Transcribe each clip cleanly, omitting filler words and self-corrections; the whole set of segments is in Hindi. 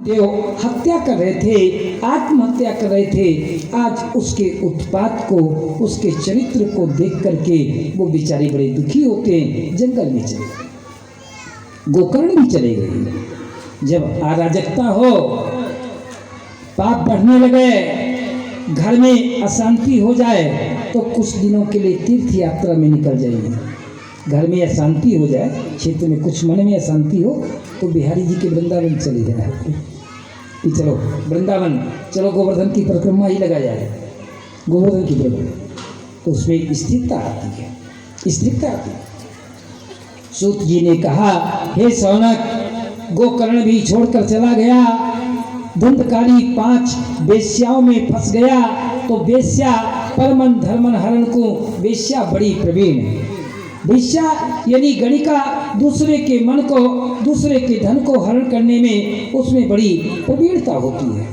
देव हत्या कर रहे थे, आत्महत्या कर रहे थे। आज उसके उत्पात को, उसके चरित्र को देख करके वो बेचारे बड़े दुखी होते हैं। जंगल में चले गए, गोकर्ण भी चले गए। जब अराजकता हो, पाप बढ़ने लगे, घर में अशांति हो जाए तो कुछ दिनों के लिए तीर्थ यात्रा में निकल जाइए। घर में अशांति हो जाए, क्षेत्र में कुछ मन में अशांति हो तो बिहारी जी के वृंदावन चले जाए कि चलो वृंदावन, चलो गोवर्धन की परिक्रमा ही लगा जाए, गोवर्धन की परिक्रमा, तो उसमें स्थिरता आती है, स्थिरता आती है। सूत जी ने कहा, हे शौनक, गोकर्ण भी छोड़कर चला गया, धुंधकारी 5 वेश्याओं में फंस गया, तो वेश्या परमन धर्मन हरण को, वेश्या बड़ी प्रवीण है। वेश्या यानी गणिका दूसरे के मन को, दूसरे के धन को हरण करने में उसमें बड़ी प्रवीणता होती है।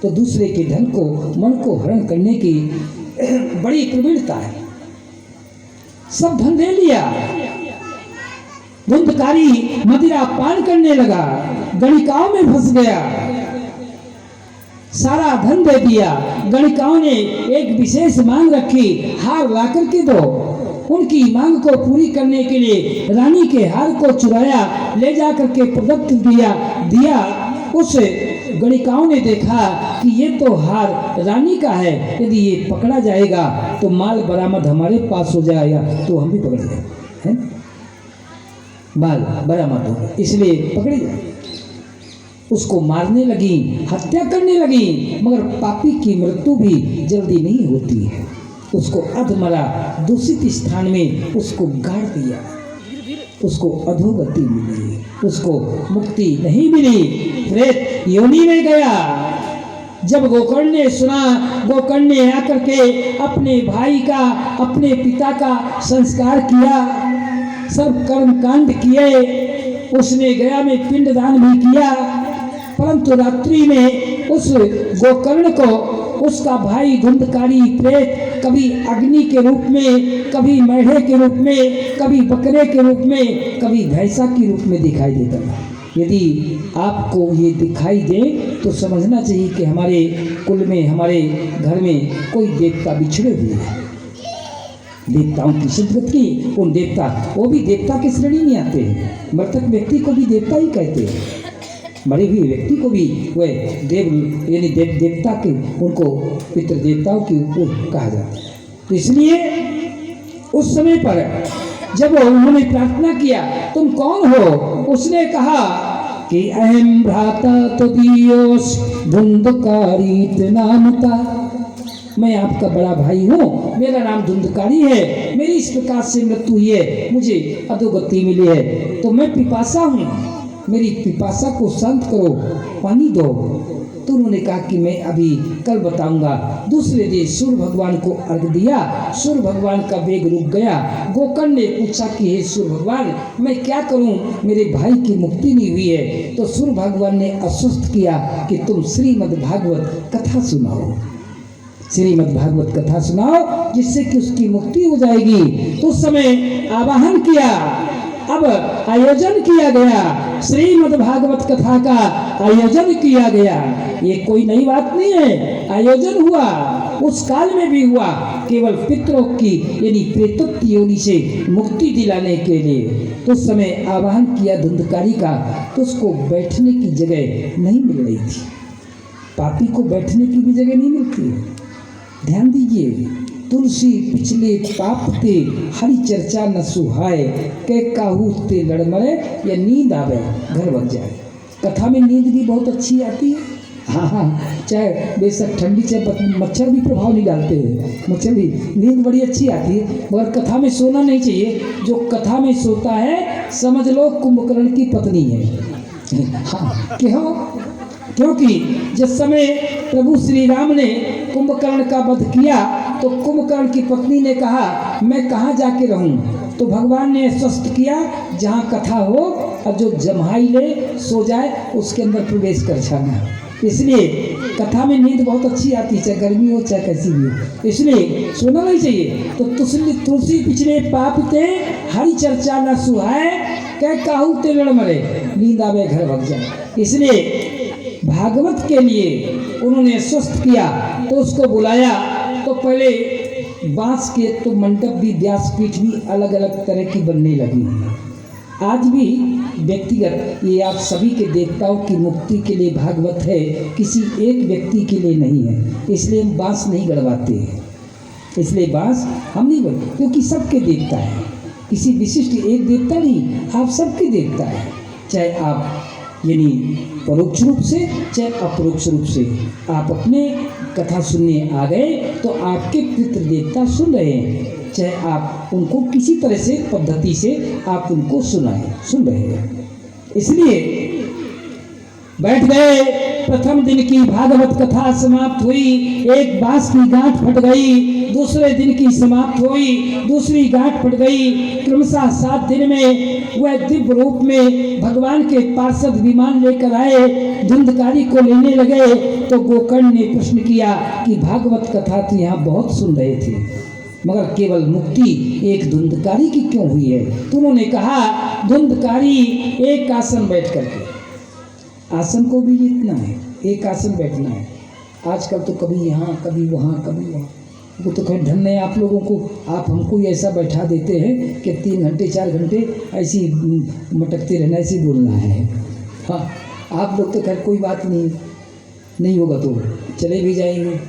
तो दूसरे के धन को, मन को हरण करने की बड़ी प्रवीणता है। सब धन ले लिया, धुंधकारी मदिरा पान करने लगा, गणिकाओं में फंस गया, सारा धन दे दिया। गणिकाओं ने एक विशेष मांग रखी, हार ला करके दो। उनकी मांग को पूरी करने के लिए रानी के हार को चुराया, ले जा करके प्रदत्त दिया। उस गणिकाओं ने देखा कि ये तो हार रानी का है, यदि ये पकड़ा जाएगा तो माल बरामद हमारे पास हो जाएगा, तो हम भी पकड़ जाएंगे, माल बरामद होगा, इसलिए पकड़ी जाए। उसको मारने लगी, हत्या करने लगी, मगर पापी की मृत्यु भी जल्दी नहीं होती है। उसको अधमरा दूषित स्थान में उसको गाड़ दिया, उसको अधोगति मिली, उसको मुक्ति नहीं मिली, प्रेत योनि में गया। जब गोकर्ण ने सुना, गोकर्ण ने आकर के अपने भाई का, अपने पिता का संस्कार किया, सब कर्म कांड किए, उसने गया में पिंडदान भी किया। परंतु रात्रि में उस गोकर्ण को उसका भाई धुंधकारी प्रेत कभी अग्नि के रूप में, कभी मेढ़े के रूप में, कभी बकरे के रूप में, कभी भैंसा के रूप में दिखाई देता था। यदि आपको ये दिखाई दे तो समझना चाहिए कि हमारे कुल में, हमारे घर में कोई देवता बिछड़े हुए हैं। देवताओं की सदगति, उन देवता, वो भी देवता की श्रेणी में आते हैं। मृतक व्यक्ति को भी देवता ही कहते हैं, मरे हुए व्यक्ति को भी वह देव यानी देवता के, उनको पितृ देवताओं की ओर कहा जाता है। तो इसलिए उस समय पर जब उन्होंने प्रार्थना किया, तुम कौन हो? उसने कहा कि अहम भ्राता तदीयोस धुंधकारी नामता, मैं आपका बड़ा भाई हूँ, मेरा नाम धुंधकारी है, मेरी इस प्रकार से मृत्यु हुई है, मुझे अधोगति मिली है, तो मैं पिपासा हूँ, मेरी पिपासा को शांत करो, पानी दो। तो उन्होंने कहा कि मैं अभी कल बताऊंगा। दूसरे दिन सूर्य भगवान को अर्घ दिया, सूर्य भगवान का वेग रुक गया। गोकर्ण ने पूछा कि हे सूर्य भगवान, मैं क्या करूं, मेरे भाई की मुक्ति नहीं हुई है। तो सूर्य भगवान ने आश्वस्त किया कि तुम श्रीमद् भागवत कथा सुनाओ, श्रीमद् भागवत कथा सुनाओ, जिससे कि उसकी मुक्ति हो जाएगी। तो उस समय आवाहन किया, अब आयोजन किया गया, श्रीमद् भागवत कथा का आयोजन किया गया। ये कोई नई बात नहीं है, आयोजन हुआ, उस काल में भी हुआ, केवल पितरों की यानी प्रेतत्व योनि से मुक्ति दिलाने के लिए। तो उस समय आवाहन किया धुंधकारी का, तो उसको बैठने की जगह नहीं मिल रही थी। पापी को बैठने की भी जगह नहीं मिलती है। ध्यान दीजिए, तुलसी पिछले पाप ते हरि चर्चा न सुहाए, के काहू ते लड़ मरे, या नींद आवे घर बग जाए। कथा में नींद भी बहुत अच्छी आती है। हाँ, चाहे बेशक ठंडी, चाहे मच्छर भी प्रभाव नहीं डालते हैं, मच्छर भी, नींद बड़ी अच्छी आती है, मगर कथा में सोना नहीं चाहिए। जो कथा में सोता है समझ लो कुंभकर्ण की पत्नी है। हाँ, क्यों? क्योंकि जिस समय प्रभु श्री राम ने कुंभकर्ण का वध किया तो कुंभकर्ण की पत्नी ने कहा, मैं कहाँ जाके रहूं? तो भगवान ने स्वस्थ किया, जहाँ कथा हो और जो जम्हाई ले सो जाए उसके अंदर प्रवेश कर जाना। इसलिए कथा में नींद बहुत अच्छी आती है, चाहे गर्मी हो चाहे कैसी भी हो, इसलिए सोना नहीं चाहिए। तो तुलसी पिछले पाप ते हरि चर्चा न सुहाए, कह काहू ते लड़ मरे, नींद आवे घर भग जाए। इसलिए भागवत के लिए उन्होंने स्वस्थ किया तो उसको बुलाया, तो पहले बांस के तो मंडप भी, व्यासपीठ भी अलग अलग तरह की बनने लगी हैं। आज भी व्यक्तिगत ये आप सभी के देवताओं की मुक्ति के लिए भागवत है, किसी एक व्यक्ति के लिए नहीं है। इसलिए हम बांस नहीं गड़वाते हैं, इसलिए बांस हम नहीं गड़वाते, क्योंकि सबके देवता है, किसी विशिष्ट एक देवता नहीं, आप सबके देवता है। चाहे आप यानी परोक्ष रूप से चाहे अपरोक्ष रूप से आप अपने कथा सुनने आ गए तो आपके पितृ देवता सुन रहे हैं, चाहे आप उनको किसी तरह से पद्धति से आप उनको सुन रहे हैं। इसलिए बैठ गए, प्रथम दिन की भागवत कथा समाप्त हुई, एक बांस की गांठ फट गई, दूसरे दिन की समाप्त हुई, दूसरी गांठ फट गई। क्रमशः 7 दिन में वह दिव्य रूप में भगवान के पार्षद विमान लेकर आए, धुंधकारी को लेने लगे। तो गोकर्ण ने प्रश्न किया कि भागवत कथा तो यहाँ बहुत सुन रहे थे, मगर केवल मुक्ति एक धुंधकारी की क्यों हुई है? तो उन्होंने कहा धुंधकारी एक आसन बैठ करके, आसन को भी जीतना है, एक आसन बैठना है। आजकल तो कभी यहाँ कभी वहाँ कभी वहाँ, वो तो खैर धन्य है आप लोगों को, आप हमको ऐसा बैठा देते हैं कि 3 घंटे 4 घंटे ऐसी मटकते रहना, ऐसे बोलना है। हाँ, आप लोग तो खैर कोई बात नहीं होगा तो चले भी जाएंगे,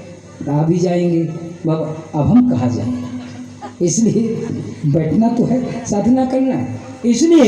आ भी जाएंगे, बाबा अब हम कहाँ जाएंगे। इसलिए बैठना तो है, साधना करना है, इसलिए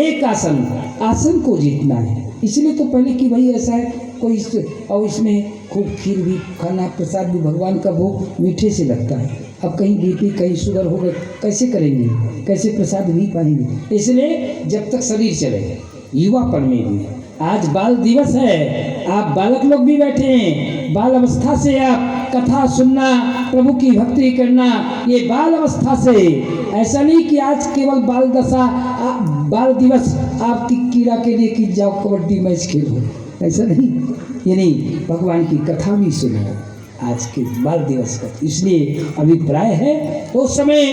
एक आसन को जीतना है। इसलिए तो पहले कि भाई ऐसा है कोई और इसमें खूब खीर भी खाना, प्रसाद भी, भगवान का भोग मीठे से लगता है। अब कहीं बीपी कहीं शुगर हो गए, कैसे करेंगे, कैसे प्रसाद भी पाएंगे? इसलिए जब तक शरीर चले, युवापन में भी, आज बाल दिवस है, आप बालक लोग भी बैठे हैं, बाल अवस्था से आप कथा सुनना, प्रभु की भक्ति करना, ये बाल अवस्था से। ऐसा नहीं कि आज केवल बाल दिवस आपकी कीड़ा के लिए कि जाओ कबड्डी मैच खेलो, ऐसा नहीं, ये नहीं, भगवान की कथा भी सुनो आज के बाल दिवस का। इसलिए अभिप्राय है उस समय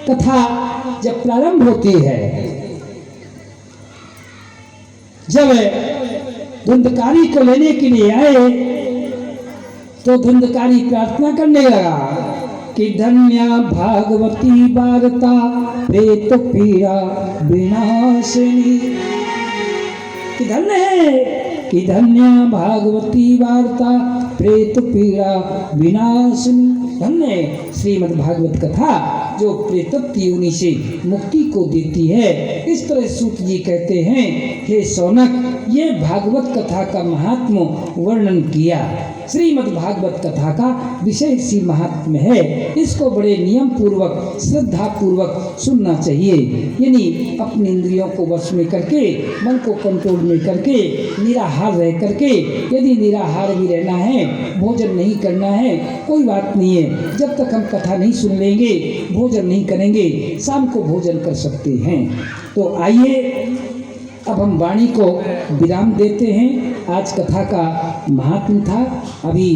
कथा जब प्रारंभ होती है, जब धुंधकारी को लेने के लिए आए तो धुंधकारी प्रार्थना करने लगा कि धन्या भागवती वार्ता प्रेत पीड़ा विनाशिनी, कि धन्य है कि धन्या भागवती वार्ता प्रेत पीड़ा विनाशिनी। धन्य श्रीमद् भागवत कथा जो प्रेतत्व योनि से मुक्ति को देती है। इस तरह सूत जी कहते हैं, हे सौनक, ये भागवत कथा का महात्म वर्णन किया। श्रीमद् भागवत कथा का विषय सी महात्म्य है, इसको बड़े नियम पूर्वक श्रद्धा पूर्वक सुनना चाहिए। यानी अपनी इंद्रियों को वश में करके, मन को कंट्रोल में करके, निराहार रह करके, यदि निराहार भी रहना है, भोजन नहीं करना है, कोई बात नहीं है, जब तक हम कथा नहीं सुन लेंगे, भोजन नहीं करेंगे, शाम को भोजन कर सकते हैं। तो आइए अब हम वाणी को विराम देते हैं। आज कथा का महात्म्य था। अभी